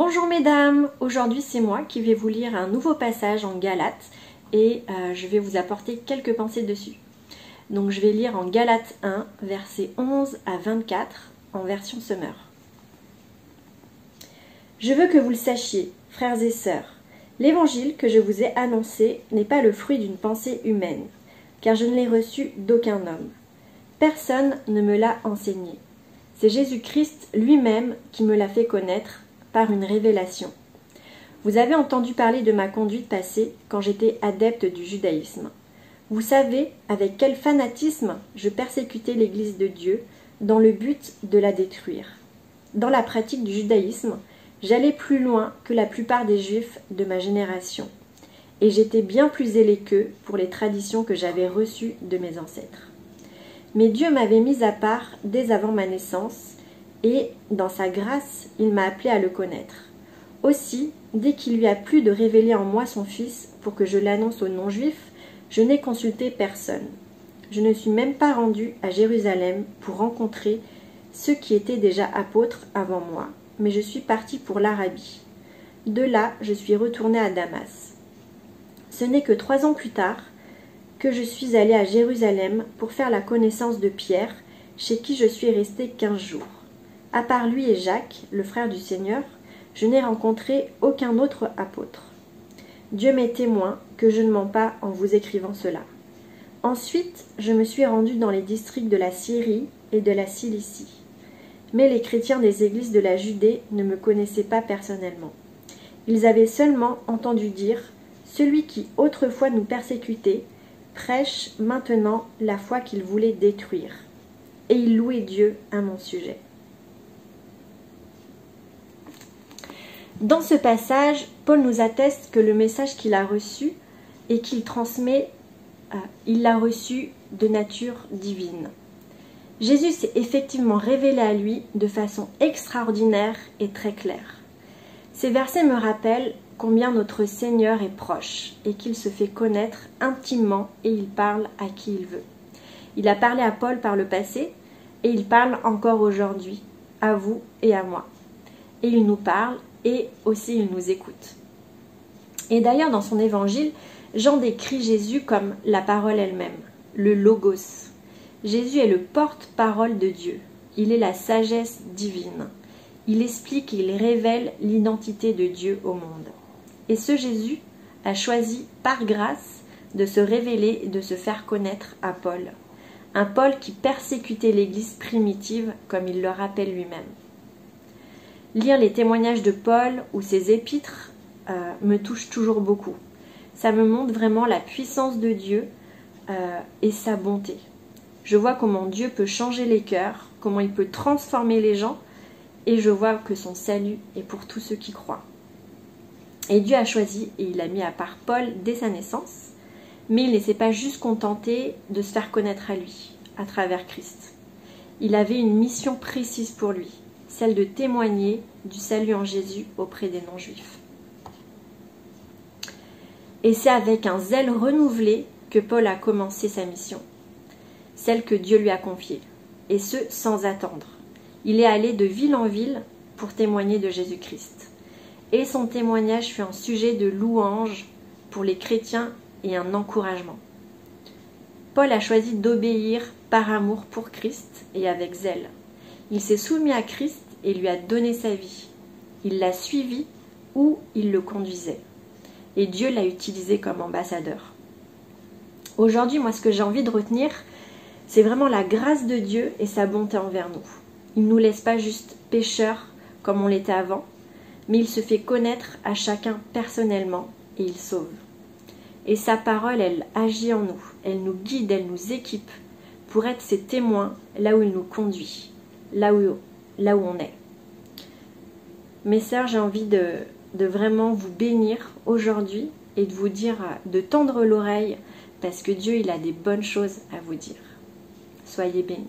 Bonjour mesdames, aujourd'hui c'est moi qui vais vous lire un nouveau passage en Galates et je vais vous apporter quelques pensées dessus. Donc je vais lire en Galates 1, versets 11 à 24 en version Summer. Je veux que vous le sachiez, frères et sœurs, l'évangile que je vous ai annoncé n'est pas le fruit d'une pensée humaine, car je ne l'ai reçu d'aucun homme. Personne ne me l'a enseigné. C'est Jésus-Christ lui-même qui me l'a fait connaître par une révélation. Vous avez entendu parler de ma conduite passée quand j'étais adepte du judaïsme. Vous savez avec quel fanatisme je persécutais l'Église de Dieu dans le but de la détruire. Dans la pratique du judaïsme, j'allais plus loin que la plupart des Juifs de ma génération, et j'étais bien plus zélé qu'eux pour les traditions que j'avais reçues de mes ancêtres. Mais Dieu m'avait mis à part dès avant ma naissance, et, dans sa grâce, il m'a appelé à le connaître. Aussi, dès qu'il lui a plu de révéler en moi son Fils pour que je l'annonce aux non-juifs, je n'ai consulté personne. Je ne suis même pas rendu à Jérusalem pour rencontrer ceux qui étaient déjà apôtres avant moi, mais je suis parti pour l'Arabie. De là, je suis retourné à Damas. Ce n'est que 3 ans plus tard que je suis allé à Jérusalem pour faire la connaissance de Pierre, chez qui je suis resté 15 jours. À part lui et Jacques, le frère du Seigneur, je n'ai rencontré aucun autre apôtre. Dieu m'est témoin que je ne mens pas en vous écrivant cela. Ensuite, je me suis rendu dans les districts de la Syrie et de la Cilicie. Mais les chrétiens des églises de la Judée ne me connaissaient pas personnellement. Ils avaient seulement entendu dire « Celui qui autrefois nous persécutait prêche maintenant la foi qu'il voulait détruire. » Et ils louaient Dieu à mon sujet. Dans ce passage, Paul nous atteste que le message qu'il a reçu et qu'il transmet, il l'a reçu de nature divine. Jésus s'est effectivement révélé à lui de façon extraordinaire et très claire. Ces versets me rappellent combien notre Seigneur est proche et qu'il se fait connaître intimement et il parle à qui il veut. Il a parlé à Paul par le passé et il parle encore aujourd'hui, à vous et à moi. Et il nous parle et aussi il nous écoute. Et d'ailleurs dans son évangile, Jean décrit Jésus comme la parole elle-même, le Logos. Jésus est le porte-parole de Dieu, il est la sagesse divine. Il explique et il révèle l'identité de Dieu au monde. Et ce Jésus a choisi par grâce de se révéler et de se faire connaître à Paul. Un Paul qui persécutait l'Église primitive comme il le rappelle lui-même. Lire les témoignages de Paul ou ses épîtres me touche toujours beaucoup. Ça me montre vraiment la puissance de Dieu et sa bonté. Je vois comment Dieu peut changer les cœurs, comment il peut transformer les gens, et je vois que son salut est pour tous ceux qui croient. Et Dieu a choisi et il a mis à part Paul dès sa naissance, mais il ne s'est pas juste contenté de se faire connaître à lui, à travers Christ. Il avait une mission précise pour lui, celle de témoigner du salut en Jésus auprès des non-juifs. Et c'est avec un zèle renouvelé que Paul a commencé sa mission, celle que Dieu lui a confiée, et ce sans attendre. Il est allé de ville en ville pour témoigner de Jésus-Christ. Et son témoignage fut un sujet de louange pour les chrétiens et un encouragement. Paul a choisi d'obéir par amour pour Christ et avec zèle. Il s'est soumis à Christ et lui a donné sa vie. Il l'a suivi où il le conduisait. Et Dieu l'a utilisé comme ambassadeur. Aujourd'hui, moi, ce que j'ai envie de retenir, c'est vraiment la grâce de Dieu et sa bonté envers nous. Il ne nous laisse pas juste pécheurs comme on l'était avant, mais il se fait connaître à chacun personnellement et il sauve. Et sa parole, elle agit en nous, elle nous guide, elle nous équipe pour être ses témoins là où il nous conduit, là où on est. Mes sœurs, j'ai envie de vraiment vous bénir aujourd'hui et de vous dire de tendre l'oreille parce que Dieu, il a des bonnes choses à vous dire. Soyez bénis.